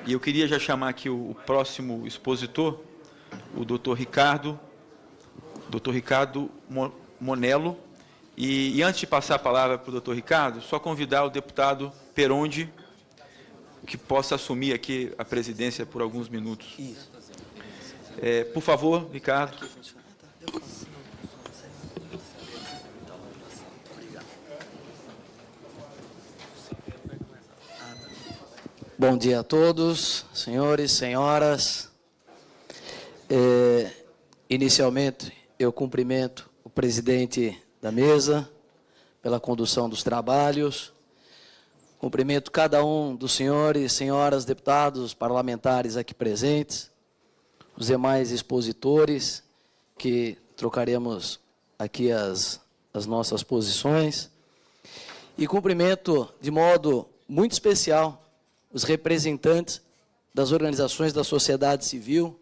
E eu queria já chamar aqui o próximo expositor, o doutor Ricardo Monello. E antes de passar a palavra para o doutor Ricardo, só convidar o deputado Perondi, que possa assumir aqui a presidência por alguns minutos. Por favor, Ricardo. Bom dia a todos, senhores, senhoras. Inicialmente, eu cumprimento o presidente da mesa pela condução dos trabalhos. Cumprimento cada um dos senhores, senhoras, deputados, parlamentares aqui presentes, os demais expositores, que trocaremos aqui as nossas posições. E cumprimento de modo muito especial os representantes das organizações da sociedade civil,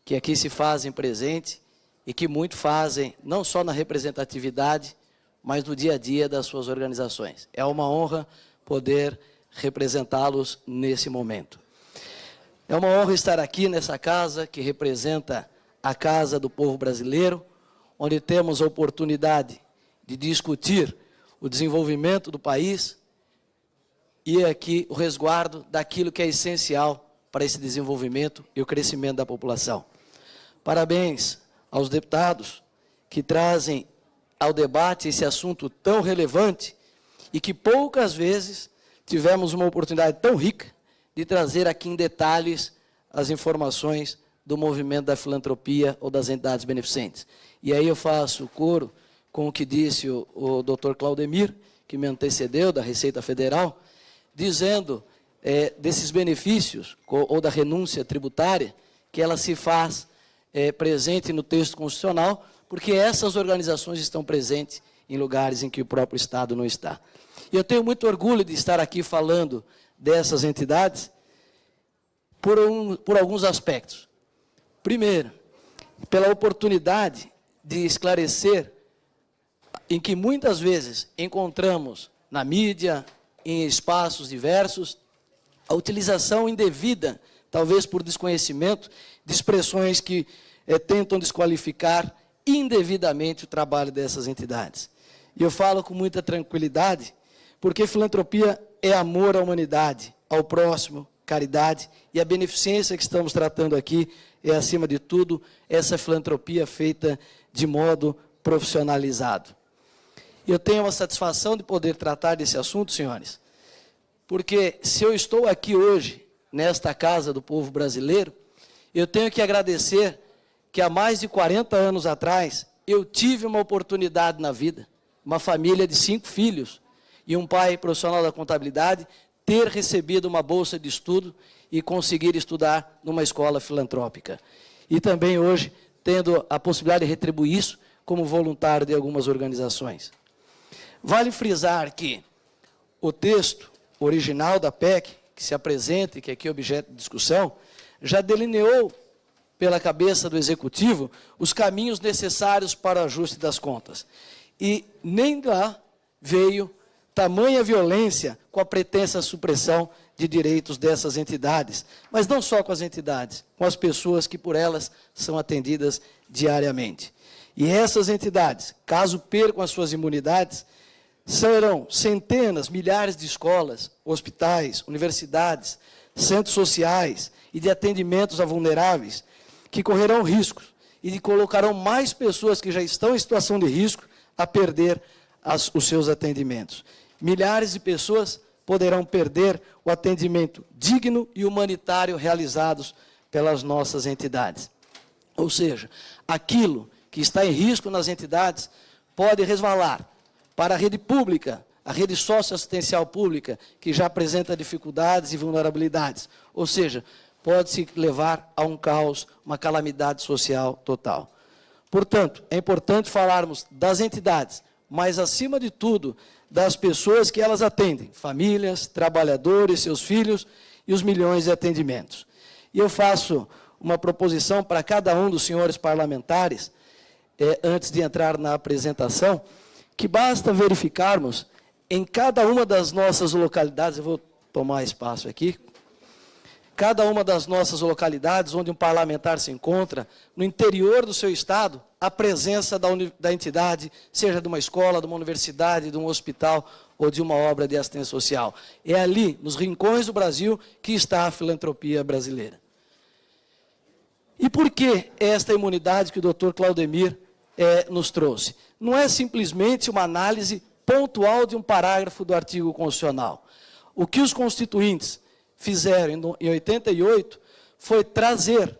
que aqui se fazem presente e que muito fazem, não só na representatividade, mas no dia a dia das suas organizações. É uma honra poder representá-los nesse momento. É uma honra estar aqui nessa casa que representa a casa do povo brasileiro, onde temos a oportunidade de discutir o desenvolvimento do país e aqui o resguardo daquilo que é essencial para esse desenvolvimento e o crescimento da população. Parabéns aos deputados que trazem ao debate esse assunto tão relevante e que poucas vezes tivemos uma oportunidade tão rica de trazer aqui em detalhes as informações do movimento da filantropia ou das entidades beneficentes. E aí eu faço coro com o que disse o doutor Claudemir, que me antecedeu, da Receita Federal, dizendo desses benefícios ou da renúncia tributária, que ela se faz presente no texto constitucional, porque essas organizações estão presentes em lugares em que o próprio Estado não está. E eu tenho muito orgulho de estar aqui falando dessas entidades por alguns aspectos. Primeiro, pela oportunidade de esclarecer em que muitas vezes encontramos na mídia, em espaços diversos, a utilização indevida, talvez por desconhecimento, de expressões que tentam desqualificar indevidamente o trabalho dessas entidades. E eu falo com muita tranquilidade, porque filantropia é amor à humanidade, ao próximo, caridade, e a beneficência que estamos tratando aqui é, acima de tudo, essa filantropia feita de modo profissionalizado. Eu tenho a satisfação de poder tratar desse assunto, senhores, porque se eu estou aqui hoje, nesta casa do povo brasileiro, eu tenho que agradecer que há mais de 40 anos atrás, eu tive uma oportunidade na vida, uma família de 5 filhos e um pai profissional da contabilidade, ter recebido uma bolsa de estudo e conseguir estudar numa escola filantrópica. E também hoje, tendo a possibilidade de retribuir isso como voluntário de algumas organizações. Vale frisar que o texto original da PEC, que se apresenta e que aqui é objeto de discussão, já delineou pela cabeça do Executivo os caminhos necessários para o ajuste das contas. E nem lá veio tamanha violência com a pretensa supressão de direitos dessas entidades, mas não só com as entidades, com as pessoas que por elas são atendidas diariamente. E essas entidades, caso percam as suas imunidades, serão centenas, milhares de escolas, hospitais, universidades, centros sociais e de atendimentos a vulneráveis que correrão riscos e colocarão mais pessoas que já estão em situação de risco a perder os seus atendimentos. Milhares de pessoas poderão perder o atendimento digno e humanitário realizados pelas nossas entidades. Ou seja, aquilo que está em risco nas entidades pode resvalar para a rede pública, a rede socioassistencial pública, que já apresenta dificuldades e vulnerabilidades. Ou seja, pode-se levar a um caos, uma calamidade social total. Portanto, é importante falarmos das entidades, mas, acima de tudo, das pessoas que elas atendem, famílias, trabalhadores, seus filhos e os milhões de atendimentos. E eu faço uma proposição para cada um dos senhores parlamentares, antes de entrar na apresentação, que basta verificarmos em cada uma das nossas localidades, eu vou tomar espaço aqui, cada uma das nossas localidades, onde um parlamentar se encontra, no interior do seu estado, a presença da entidade, seja de uma escola, de uma universidade, de um hospital ou de uma obra de assistência social. É ali, nos rincões do Brasil, que está a filantropia brasileira. E por que esta imunidade que o Dr. Claudemir nos trouxe? Não é simplesmente uma análise pontual de um parágrafo do artigo constitucional. O que os constituintes fizeram em 88 foi trazer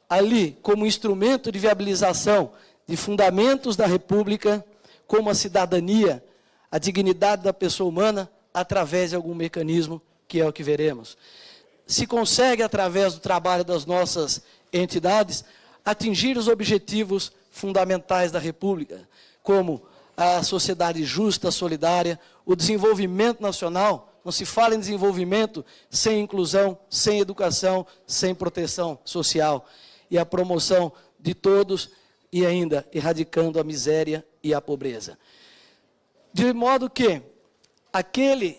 ali como instrumento de viabilização de fundamentos da República, como a cidadania, a dignidade da pessoa humana, através de algum mecanismo, que é o que veremos. Se consegue, através do trabalho das nossas entidades, atingir os objetivos fundamentais da República, como a sociedade justa, solidária, o desenvolvimento nacional. Não se fala em desenvolvimento sem inclusão, sem educação, sem proteção social. E a promoção de todos e ainda erradicando a miséria e a pobreza. De modo que aquele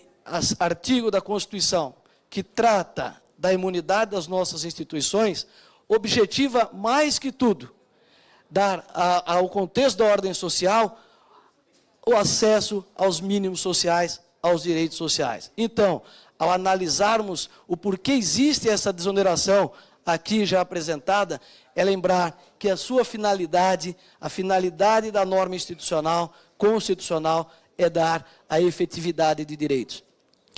artigo da Constituição que trata da imunidade das nossas instituições objetiva, mais que tudo, dar ao contexto da ordem social o acesso aos mínimos sociais, aos direitos sociais. Então, ao analisarmos o porquê existe essa desoneração aqui já apresentada, é lembrar que a sua finalidade, a finalidade da norma institucional, constitucional, é dar a efetividade de direitos.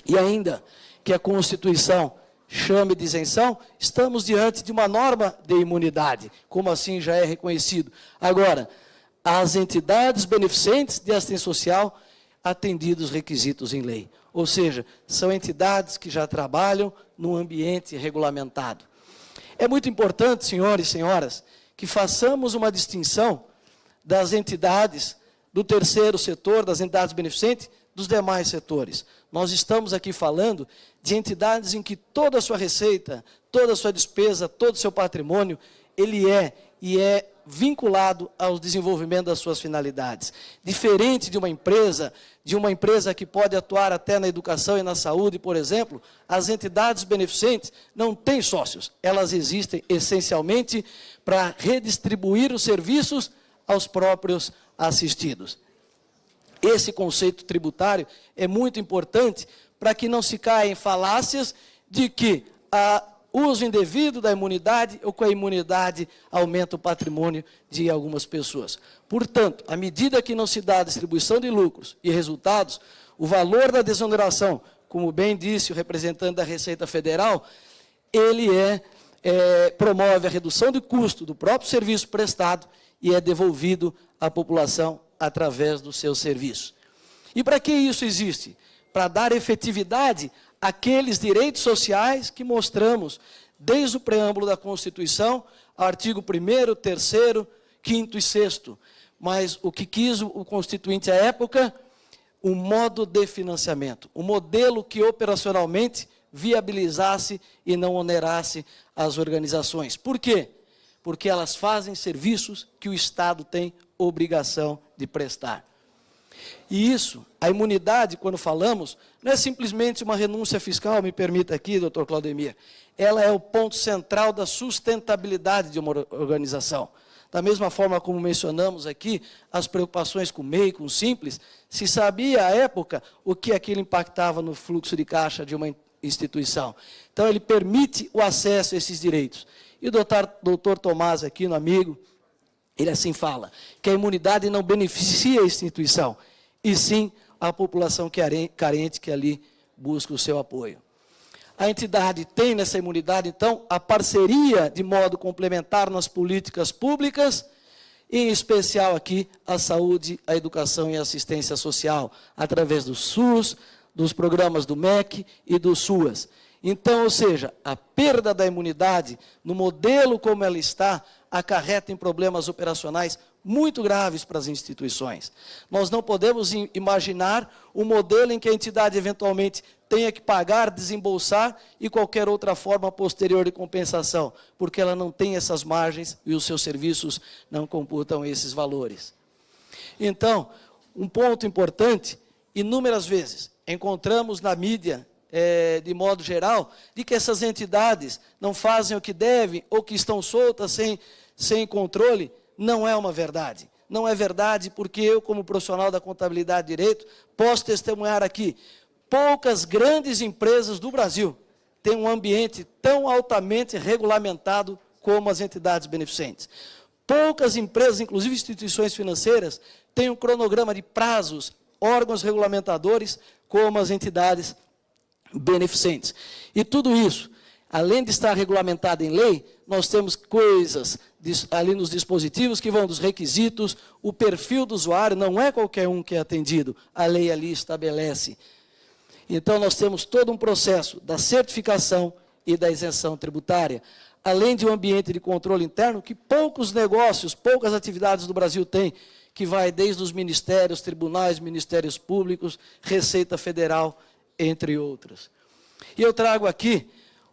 E ainda que a Constituição chame de isenção, estamos diante de uma norma de imunidade, como assim já é reconhecido. Agora, as entidades beneficentes de assistência social, atendidos os requisitos em lei. Ou seja, são entidades que já trabalham num ambiente regulamentado. É muito importante, senhores e senhoras, que façamos uma distinção das entidades do terceiro setor, das entidades beneficentes, dos demais setores. Nós estamos aqui falando de entidades em que toda a sua receita, toda a sua despesa, todo o seu patrimônio, ele é vinculado ao desenvolvimento das suas finalidades. Diferente de uma empresa que pode atuar até na educação e na saúde, por exemplo, as entidades beneficentes não têm sócios. Elas existem essencialmente para redistribuir os serviços aos próprios assistidos. Esse conceito tributário é muito importante para que não se caia em falácias de que o uso indevido da imunidade ou que a imunidade aumenta o patrimônio de algumas pessoas. Portanto, à medida que não se dá a distribuição de lucros e resultados, o valor da desoneração, como bem disse o representante da Receita Federal, ele promove a redução de custo do próprio serviço prestado e é devolvido à população através do seu serviço. E para que isso existe? Para dar efetividade àqueles direitos sociais que mostramos desde o preâmbulo da Constituição, artigo 1º, 3º, 5º e 6º. Mas o que quis o Constituinte à época? Um modo de financiamento, um modelo que operacionalmente viabilizasse e não onerasse as organizações. Por quê? Porque elas fazem serviços que o Estado tem obrigação de prestar. E isso, a imunidade, quando falamos, não é simplesmente uma renúncia fiscal, me permita aqui, doutor Claudemir, ela é o ponto central da sustentabilidade de uma organização. Da mesma forma como mencionamos aqui, as preocupações com o MEI, com o Simples, se sabia à época o que aquilo impactava no fluxo de caixa de uma instituição. Então, ele permite o acesso a esses direitos. E o doutor Tomás aqui, no amigo, ele assim fala, que a imunidade não beneficia a instituição, e sim a população carente que ali busca o seu apoio. A entidade tem nessa imunidade, então, a parceria de modo complementar nas políticas públicas, e em especial aqui a saúde, a educação e a assistência social, através do SUS, dos programas do MEC e do SUAS. Então, ou seja, a perda da imunidade, no modelo como ela está, acarreta em problemas operacionais muito graves para as instituições. Nós não podemos imaginar um modelo em que a entidade eventualmente tenha que pagar, desembolsar e qualquer outra forma posterior de compensação, porque ela não tem essas margens e os seus serviços não computam esses valores. Então, um ponto importante, inúmeras vezes encontramos na mídia de modo geral, de que essas entidades não fazem o que devem ou que estão soltas sem controle, não é uma verdade. Não é verdade porque eu, como profissional da contabilidade e direito, posso testemunhar aqui, poucas grandes empresas do Brasil têm um ambiente tão altamente regulamentado como as entidades beneficentes. Poucas empresas, inclusive instituições financeiras, têm um cronograma de prazos, órgãos regulamentadores, como as entidades beneficentes. E tudo isso, além de estar regulamentado em lei, nós temos coisas ali nos dispositivos que vão dos requisitos, o perfil do usuário, não é qualquer um que é atendido, a lei ali estabelece. Então, nós temos todo um processo da certificação e da isenção tributária, além de um ambiente de controle interno que poucos negócios, poucas atividades do Brasil têm, que vai desde os ministérios, tribunais, ministérios públicos, Receita Federal, entre outros. E eu trago aqui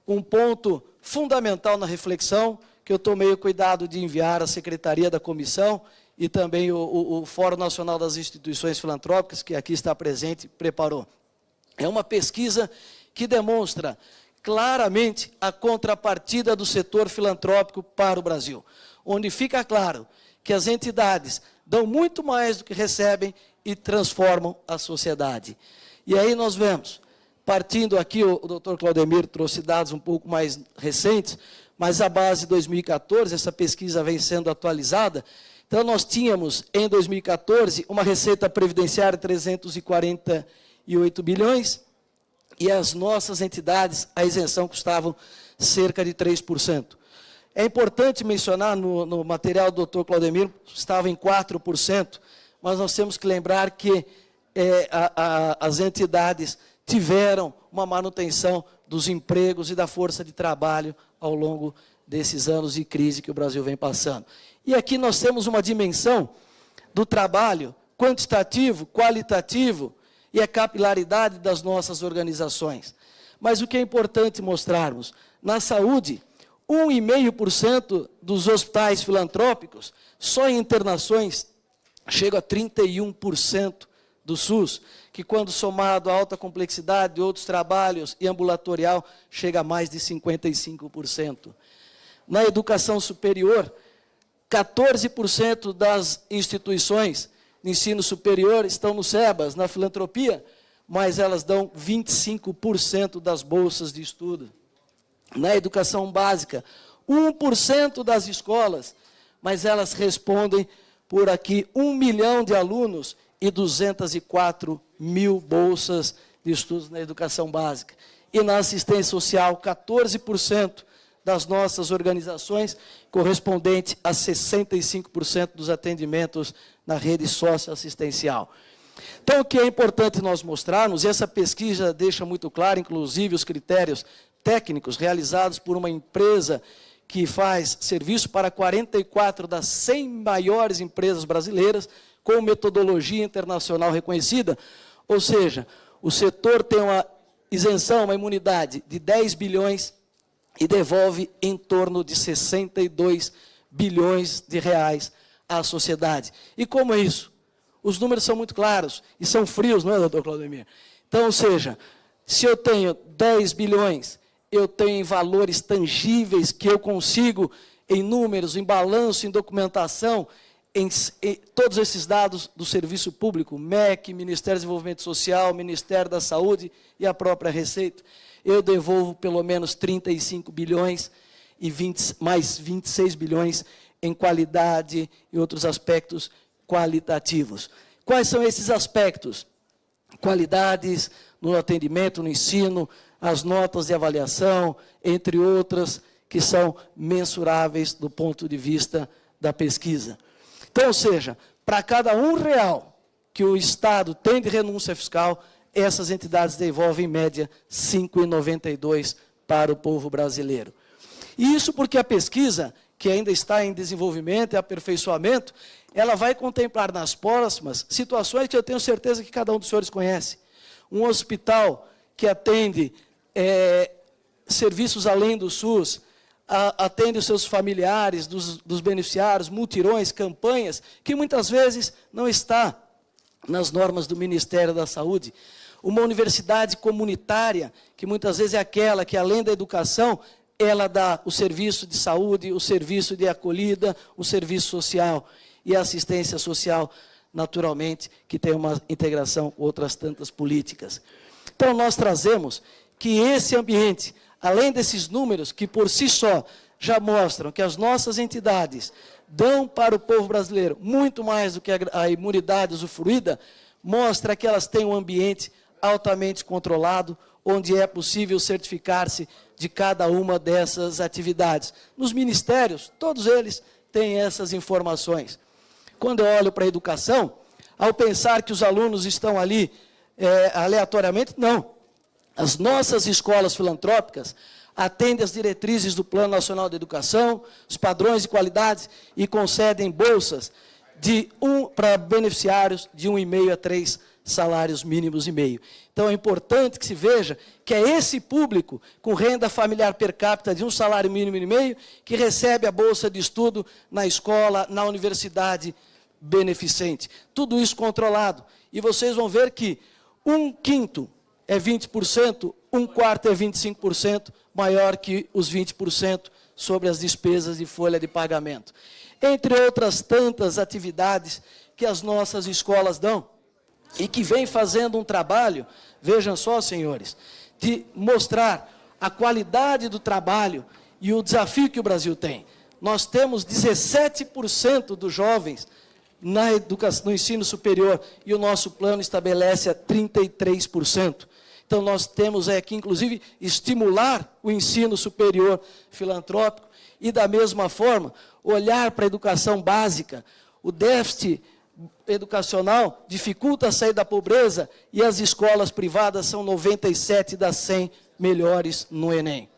um ponto fundamental na reflexão, que eu tomei o cuidado de enviar à Secretaria da Comissão e também o Fórum Nacional das Instituições Filantrópicas, que aqui está presente, preparou. É uma pesquisa que demonstra claramente a contrapartida do setor filantrópico para o Brasil, onde fica claro que as entidades dão muito mais do que recebem e transformam a sociedade. E aí nós vemos, partindo aqui, o doutor Claudemir trouxe dados um pouco mais recentes, mas a base de 2014, essa pesquisa vem sendo atualizada, então nós tínhamos, em 2014, uma receita previdenciária de 348 bilhões, e as nossas entidades, a isenção custavam cerca de 3%. É importante mencionar, no material do doutor Claudemir, estava em 4%, mas nós temos que lembrar que as entidades tiveram uma manutenção dos empregos e da força de trabalho ao longo desses anos de crise que o Brasil vem passando. E aqui nós temos uma dimensão do trabalho quantitativo, qualitativo e a capilaridade das nossas organizações. Mas o que é importante mostrarmos, na saúde, 1,5% dos hospitais filantrópicos, só em internações, chega a 31% do SUS, que quando somado a alta complexidade de outros trabalhos e ambulatorial, chega a mais de 55%. Na educação superior, 14% das instituições de ensino superior estão no SEBAS, na filantropia, mas elas dão 25% das bolsas de estudo. Na educação básica, 1% das escolas, mas elas respondem por aqui 1 milhão de alunos e 204 mil bolsas de estudos na educação básica. E na assistência social, 14% das nossas organizações, correspondente a 65% dos atendimentos na rede socioassistencial. Então, o que é importante nós mostrarmos, e essa pesquisa deixa muito claro, inclusive, os critérios técnicos realizados por uma empresa que faz serviço para 44 das 100 maiores empresas brasileiras, com metodologia internacional reconhecida, ou seja, o setor tem uma isenção, uma imunidade de 10 bilhões e devolve em torno de 62 bilhões de reais à sociedade. E como é isso? Os números são muito claros e são frios, não é, doutor Claudemir? Então, ou seja, se eu tenho 10 bilhões, eu tenho em valores tangíveis que eu consigo, em números, em balanço, em documentação, em todos esses dados do serviço público, MEC, Ministério do Desenvolvimento Social, Ministério da Saúde e a própria Receita, eu devolvo pelo menos 35 bilhões e mais 26 bilhões em qualidade e outros aspectos qualitativos. Quais são esses aspectos? Qualidades no atendimento, no ensino, as notas de avaliação, entre outras, que são mensuráveis do ponto de vista da pesquisa. Então, ou seja, para cada R$1 que o Estado tem de renúncia fiscal, essas entidades devolvem, em média, R$ 5,92 para o povo brasileiro. E isso porque a pesquisa, que ainda está em desenvolvimento e aperfeiçoamento, ela vai contemplar nas próximas situações que eu tenho certeza que cada um dos senhores conhece. Um hospital que atende serviços além do SUS, atende os seus familiares, dos beneficiários, mutirões, campanhas, que muitas vezes não está nas normas do Ministério da Saúde. uma universidade comunitária, que muitas vezes é aquela que, além da educação, ela dá o serviço de saúde, o serviço de acolhida, o serviço social e a assistência social, naturalmente, que tem uma integração com outras tantas políticas. Então, nós trazemos que esse ambiente, além desses números que por si só já mostram que as nossas entidades dão para o povo brasileiro muito mais do que a imunidade usufruída, mostra que elas têm um ambiente altamente controlado, onde é possível certificar-se de cada uma dessas atividades. Nos ministérios, todos eles têm essas informações. Quando eu olho para a educação, ao pensar que os alunos estão ali aleatoriamente, não. As nossas escolas filantrópicas atendem às diretrizes do Plano Nacional de Educação, os padrões de qualidade e concedem bolsas para beneficiários de 1,5 a 3 salários mínimos e meio. Então, é importante que se veja que é esse público com renda familiar per capita de 1 salário mínimo e meio que recebe a bolsa de estudo na escola, na universidade beneficente. Tudo isso controlado. E vocês vão ver que 1/5 é 20%, 1/4 é 25%, maior que os 20% sobre as despesas de folha de pagamento. Entre outras tantas atividades que as nossas escolas dão, e que vem fazendo um trabalho, vejam só, senhores, de mostrar a qualidade do trabalho e o desafio que o Brasil tem. Nós temos 17% dos jovens na educação, no ensino superior, e o nosso plano estabelece a 33%. Então, nós temos que, inclusive, estimular o ensino superior filantrópico e, da mesma forma, olhar para a educação básica. O déficit educacional dificulta a sair da pobreza e as escolas privadas são 97 das 100 melhores no Enem.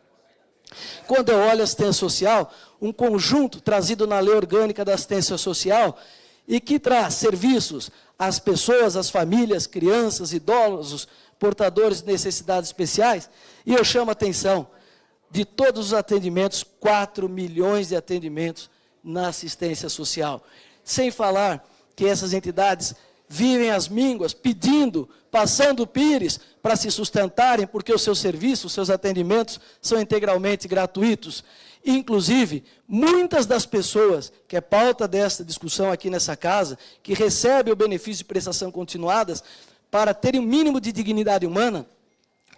Quando eu olho a assistência social, um conjunto trazido na Lei Orgânica da Assistência Social e que traz serviços às pessoas, às famílias, crianças, idosos, portadores de necessidades especiais, e eu chamo a atenção de todos os atendimentos, 4 milhões de atendimentos na assistência social. Sem falar que essas entidades vivem às mínguas, pedindo, passando pires para se sustentarem, porque os seus serviços, os seus atendimentos são integralmente gratuitos. Inclusive, muitas das pessoas, que é pauta desta discussão aqui nessa casa, que recebem o benefício de prestação continuadas, para terem um mínimo de dignidade humana,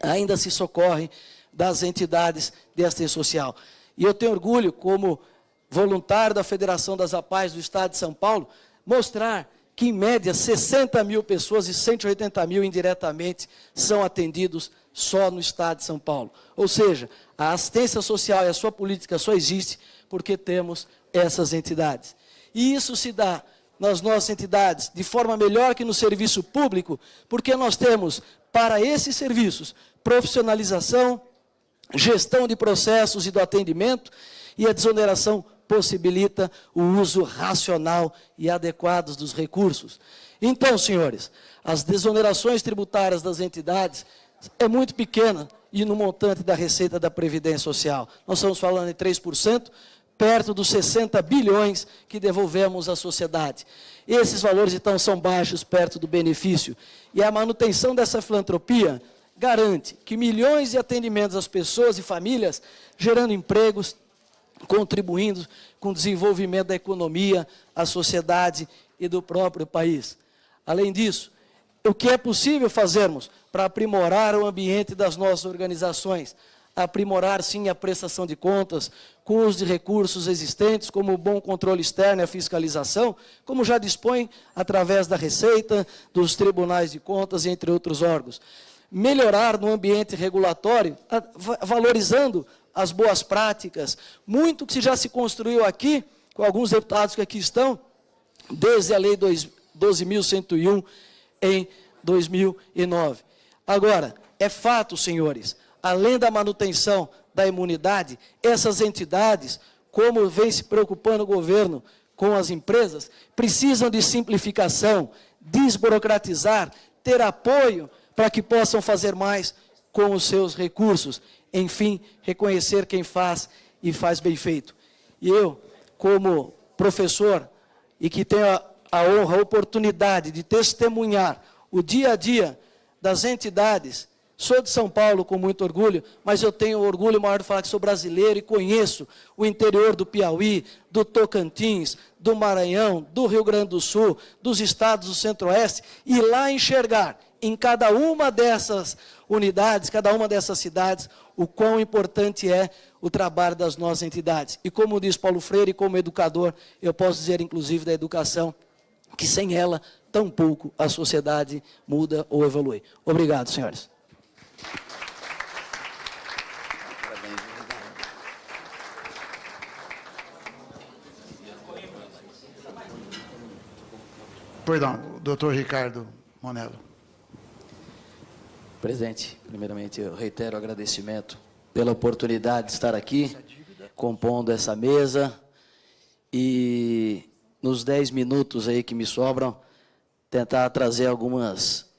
ainda se socorrem das entidades de assistência social. E eu tenho orgulho, como voluntário da Federação das APAES do Estado de São Paulo, mostrar que, em média, 60 mil pessoas e 180 mil indiretamente são atendidos só no Estado de São Paulo. Ou seja, a assistência social e a sua política só existe porque temos essas entidades. E isso se dá nas nossas entidades de forma melhor que no serviço público, porque nós temos, para esses serviços, profissionalização, gestão de processos e do atendimento, e a desoneração possibilita o uso racional e adequado dos recursos. Então, senhores, as desonerações tributárias das entidades é muito pequena e no montante da receita da Previdência Social. Nós estamos falando em 3%, perto dos 60 bilhões que devolvemos à sociedade. Esses valores, então, são baixos perto do benefício. E a manutenção dessa filantropia garante que milhões de atendimentos às pessoas e famílias, gerando empregos, contribuindo com o desenvolvimento da economia, a sociedade e do próprio país. Além disso, o que é possível fazermos para aprimorar o ambiente das nossas organizações? Aprimorar, sim, a prestação de contas, com o uso de recursos existentes, como o bom controle externo e a fiscalização, como já dispõe através da Receita, dos tribunais de contas, entre outros órgãos. Melhorar no ambiente regulatório, valorizando as boas práticas, muito que já se construiu aqui, com alguns deputados que aqui estão, desde a Lei 12.101, em 2009. Agora, é fato, senhores, além da manutenção da imunidade, essas entidades, como vem se preocupando o governo com as empresas, precisam de simplificação, desburocratizar, ter apoio para que possam fazer mais com os seus recursos. Enfim, reconhecer quem faz e faz bem feito. E eu, como professor, e que tenho a honra, a oportunidade de testemunhar o dia a dia das entidades. Sou de São Paulo com muito orgulho, mas eu tenho orgulho maior de falar que sou brasileiro e conheço o interior do Piauí, do Tocantins, do Maranhão, do Rio Grande do Sul, dos estados do Centro-Oeste, e lá enxergar em cada uma dessas unidades, cada uma dessas cidades, o quão importante é o trabalho das nossas entidades. E como diz Paulo Freire, como educador, eu posso dizer, inclusive, da educação, que sem ela, tampouco a sociedade muda ou evolui. Obrigado, senhores. Perdão, doutor Ricardo Monello. Presidente, primeiramente eu reitero o agradecimento pela oportunidade de estar aqui, compondo essa mesa, e nos 10 minutos aí que me sobram, tentar trazer algumas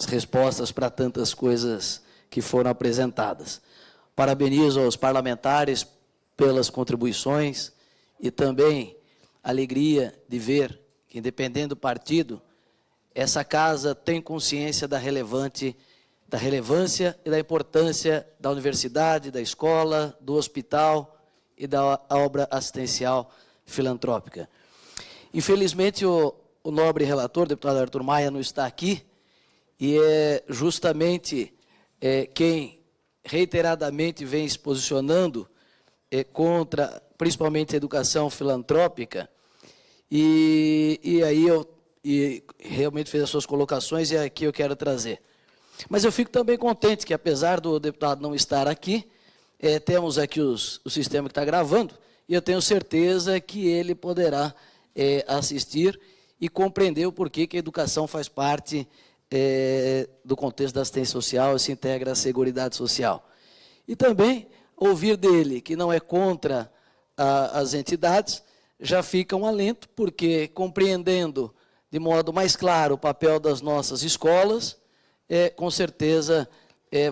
respostas para tantas coisas que foram apresentadas. Parabenizo aos parlamentares pelas contribuições e também a alegria de ver que, independente do partido, essa casa tem consciência da relevância e da importância da universidade, da escola, do hospital e da obra assistencial filantrópica. Infelizmente, o nobre relator, o deputado Arthur Maia, não está aqui, e é justamente quem reiteradamente vem se posicionando contra, principalmente, a educação filantrópica, e aí realmente fez as suas colocações, e aqui eu quero trazer. Mas eu fico também contente que, apesar do deputado não estar aqui, temos aqui o sistema que está gravando, e eu tenho certeza que ele poderá assistir e compreender o porquê que a educação faz parte do contexto da assistência social e se integra à Seguridade Social. E também ouvir dele que não é contra as entidades, já fica um alento, porque compreendendo de modo mais claro o papel das nossas escolas, com certeza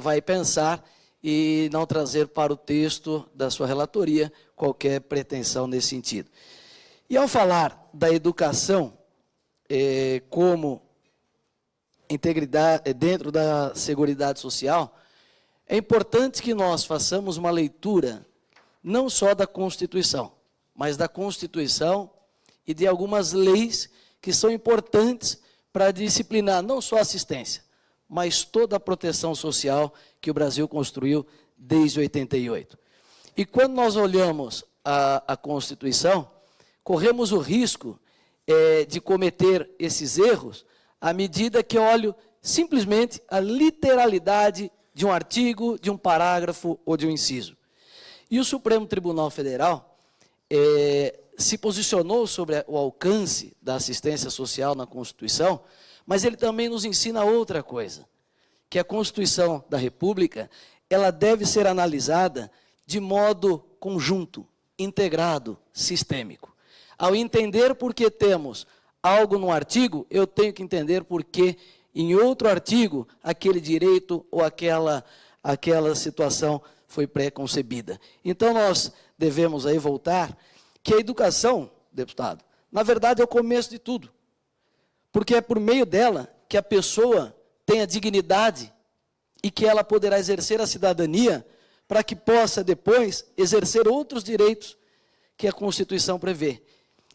vai pensar e não trazer para o texto da sua relatoria qualquer pretensão nesse sentido. E ao falar da educação como integridade dentro da Seguridade Social, é importante que nós façamos uma leitura não só da Constituição, mas da Constituição e de algumas leis que são importantes para disciplinar não só a assistência, mas toda a proteção social que o Brasil construiu desde 88. E quando nós olhamos a Constituição, corremos o risco de cometer esses erros à medida que olho simplesmente a literalidade de um artigo, de um parágrafo ou de um inciso. E o Supremo Tribunal Federal se posicionou sobre o alcance da assistência social na Constituição, mas ele também nos ensina outra coisa, que a Constituição da República, ela deve ser analisada de modo conjunto, integrado, sistêmico. Ao entender por que temos algo num artigo, eu tenho que entender por que em outro artigo aquele direito ou aquela situação foi pré-concebida. Então nós devemos aí voltar que a educação, deputado, na verdade é o começo de tudo. Porque é por meio dela que a pessoa tem a dignidade e que ela poderá exercer a cidadania para que possa depois exercer outros direitos que a Constituição prevê.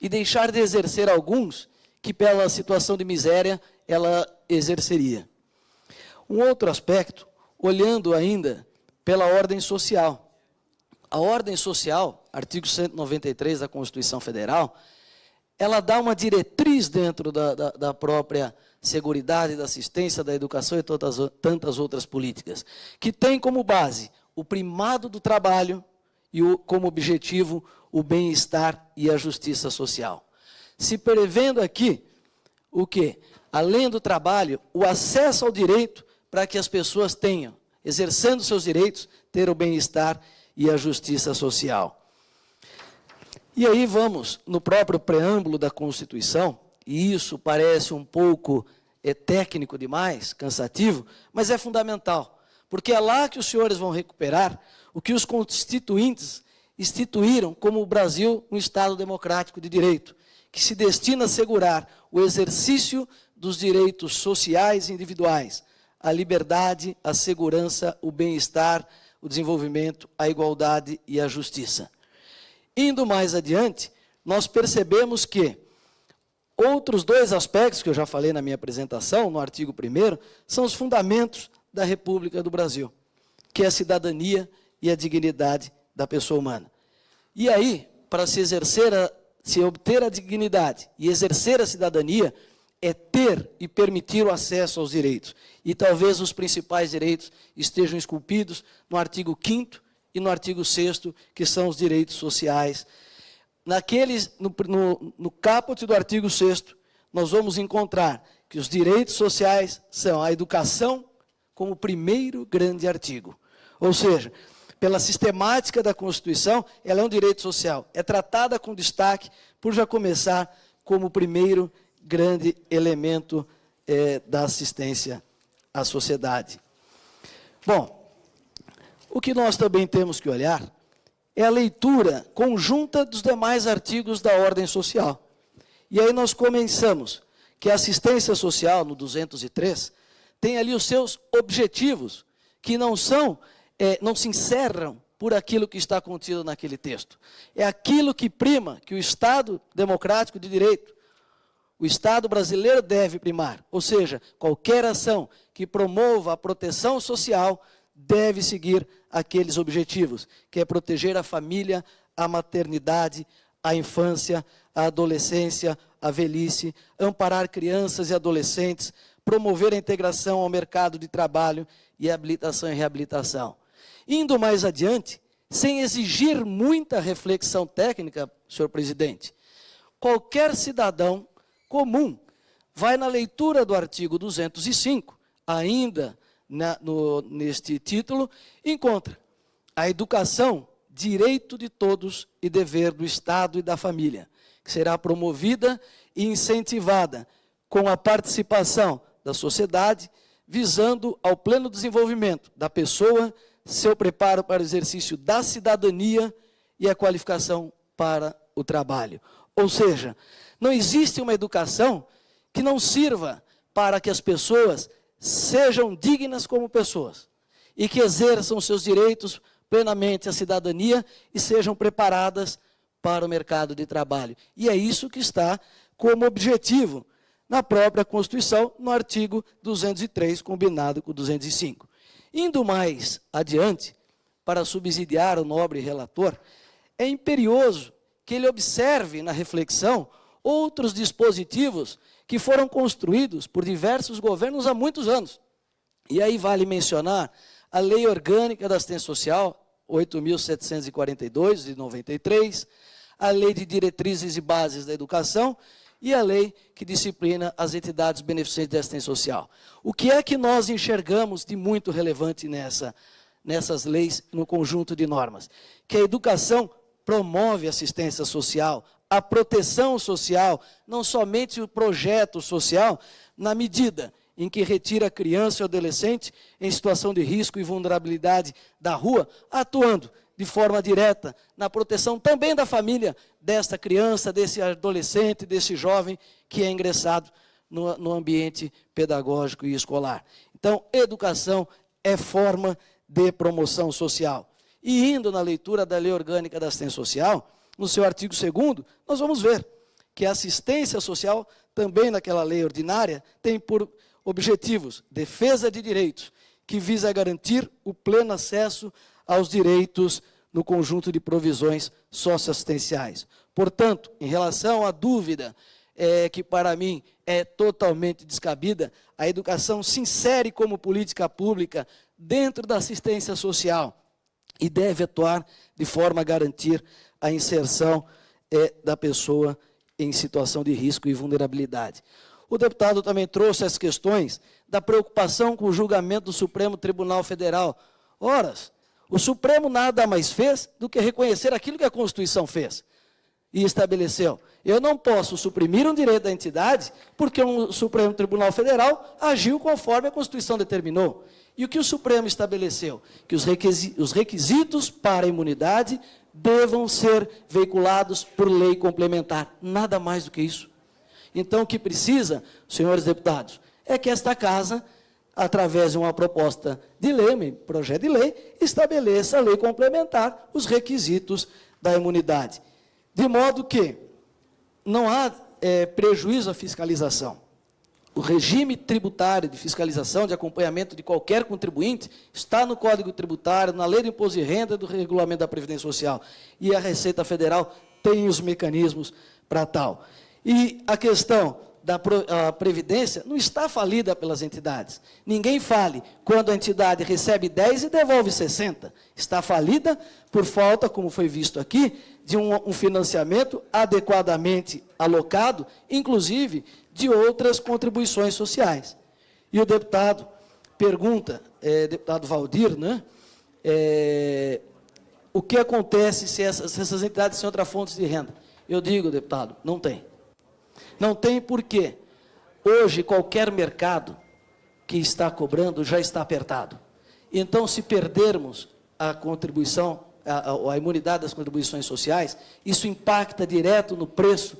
E deixar de exercer alguns que pela situação de miséria ela exerceria. Um outro aspecto, olhando ainda pela ordem social. A ordem social, artigo 193 da Constituição Federal, ela dá uma diretriz dentro da própria seguridade, da assistência, da educação e tantas outras políticas, que tem como base o primado do trabalho e como objetivo o bem-estar e a justiça social. Se prevendo aqui o quê? Além do trabalho, o acesso ao direito para que as pessoas tenham, exercendo seus direitos, ter o bem-estar e a justiça social. E aí vamos no próprio preâmbulo da Constituição, e isso parece um pouco técnico demais, cansativo, mas é fundamental, porque é lá que os senhores vão recuperar o que os constituintes instituíram como o Brasil um Estado democrático de direito, que se destina a assegurar o exercício dos direitos sociais e individuais, a liberdade, a segurança, o bem-estar, o desenvolvimento, a igualdade e a justiça. Indo mais adiante, nós percebemos que outros dois aspectos, que eu já falei na minha apresentação, no artigo 1º, são os fundamentos da República do Brasil, que é a cidadania e a dignidade da pessoa humana. E aí, para se obter a dignidade e exercer a cidadania, é ter e permitir o acesso aos direitos. E talvez os principais direitos estejam esculpidos no artigo 5º e no artigo 6º, que são os direitos sociais. No caput do artigo 6º, nós vamos encontrar que os direitos sociais são a educação como primeiro grande artigo. Ou seja, pela sistemática da Constituição, ela é um direito social. É tratada com destaque por já começar como o primeiro grande elemento da assistência à sociedade. Bom, o que nós também temos que olhar é a leitura conjunta dos demais artigos da ordem social. E aí nós começamos que a assistência social, no 203, tem ali os seus objetivos, que não se encerram por aquilo que está contido naquele texto. É aquilo que prima, que o Estado democrático de direito, o Estado brasileiro deve primar. Ou seja, qualquer ação que promova a proteção social deve seguir aqueles objetivos, que é proteger a família, a maternidade, a infância, a adolescência, a velhice, amparar crianças e adolescentes, promover a integração ao mercado de trabalho e habilitação e reabilitação. Indo mais adiante, sem exigir muita reflexão técnica, senhor presidente, qualquer cidadão comum vai na leitura do artigo 205, ainda neste título, encontra a educação, direito de todos e dever do Estado e da família, que será promovida e incentivada com a participação da sociedade, visando ao pleno desenvolvimento da pessoa, seu preparo para o exercício da cidadania e a qualificação para o trabalho. Ou seja, não existe uma educação que não sirva para que as pessoas sejam dignas como pessoas e que exerçam seus direitos plenamente à cidadania e sejam preparadas para o mercado de trabalho. E é isso que está como objetivo na própria Constituição, no artigo 203, combinado com o 205. Indo mais adiante, para subsidiar o nobre relator, é imperioso que ele observe na reflexão outros dispositivos que foram construídos por diversos governos há muitos anos. E aí vale mencionar a Lei Orgânica da Assistência Social, 8.742, de 93, a Lei de Diretrizes e Bases da Educação e a lei que disciplina as entidades beneficentes de assistência social. O que é que nós enxergamos de muito relevante nessas leis, no conjunto de normas? Que a educação promove a assistência social, a proteção social, não somente o projeto social, na medida em que retira a criança e o adolescente em situação de risco e vulnerabilidade da rua, atuando de forma direta na proteção também da família desta criança, desse adolescente, desse jovem que é ingressado no ambiente pedagógico e escolar. Então, educação é forma de promoção social. E indo na leitura da Lei Orgânica da Assistência Social, no seu artigo 2º, nós vamos ver que a assistência social, também naquela lei ordinária, tem por objetivos defesa de direitos, que visa garantir o pleno acesso aos direitos no conjunto de provisões socioassistenciais. Portanto, em relação à dúvida que para mim é totalmente descabida, a educação se insere como política pública dentro da assistência social e deve atuar de forma a garantir a inserção da pessoa em situação de risco e vulnerabilidade. O deputado também trouxe as questões da preocupação com o julgamento do Supremo Tribunal Federal. Ora, o Supremo nada mais fez do que reconhecer aquilo que a Constituição fez e estabeleceu. Eu não posso suprimir um direito da entidade porque o Supremo Tribunal Federal agiu conforme a Constituição determinou. E o que o Supremo estabeleceu? Que os requisitos para a imunidade devam ser veiculados por lei complementar. Nada mais do que isso. Então, o que precisa, senhores deputados, é que esta casa através de uma proposta de lei, projeto de lei, estabeleça a lei complementar os requisitos da imunidade. De modo que não há prejuízo à fiscalização. O regime tributário de fiscalização, de acompanhamento de qualquer contribuinte, está no Código Tributário, na Lei do Imposto de Renda, do Regulamento da Previdência Social. E a Receita Federal tem os mecanismos para tal. E a questão da Previdência não está falida pelas entidades. Ninguém fale quando a entidade recebe 10 e devolve 60. Está falida por falta, como foi visto aqui, de um financiamento adequadamente alocado, inclusive de outras contribuições sociais. E o deputado pergunta, deputado Valdir, né, o que acontece se essas entidades têm outras fontes de renda? Eu digo, deputado, não tem. Não tem porque hoje qualquer mercado que está cobrando já está apertado. Então, se perdermos a contribuição, a imunidade das contribuições sociais, isso impacta direto no preço,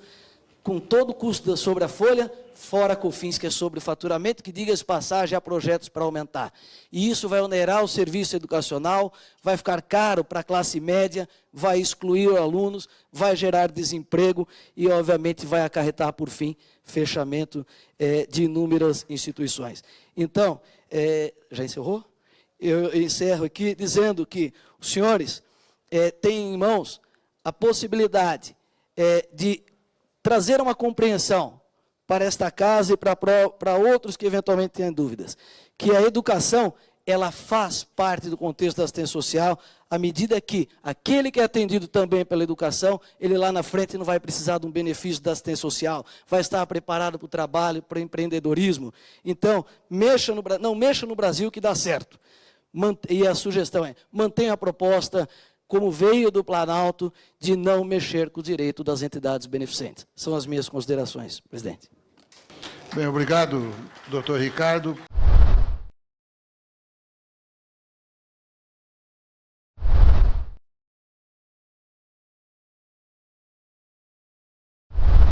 com todo o custo sobre a folha, fora COFINS, que é sobre o faturamento, que, diga-se de passagem, há projetos para aumentar. E isso vai onerar o serviço educacional, vai ficar caro para a classe média, vai excluir alunos, vai gerar desemprego e, obviamente, vai acarretar, por fim, fechamento de inúmeras instituições. Então, já encerrou? Eu encerro aqui dizendo que os senhores têm em mãos a possibilidade de trazer uma compreensão para esta casa e para outros que eventualmente tenham dúvidas, que a educação, ela faz parte do contexto da assistência social, à medida que aquele que é atendido também pela educação, ele lá na frente não vai precisar de um benefício da assistência social, vai estar preparado para o trabalho, para o empreendedorismo. Então, não mexa no Brasil que dá certo. E a sugestão é, mantenha a proposta, como veio do Planalto, de não mexer com o direito das entidades beneficentes. São as minhas considerações, presidente. Bem, obrigado, doutor Ricardo.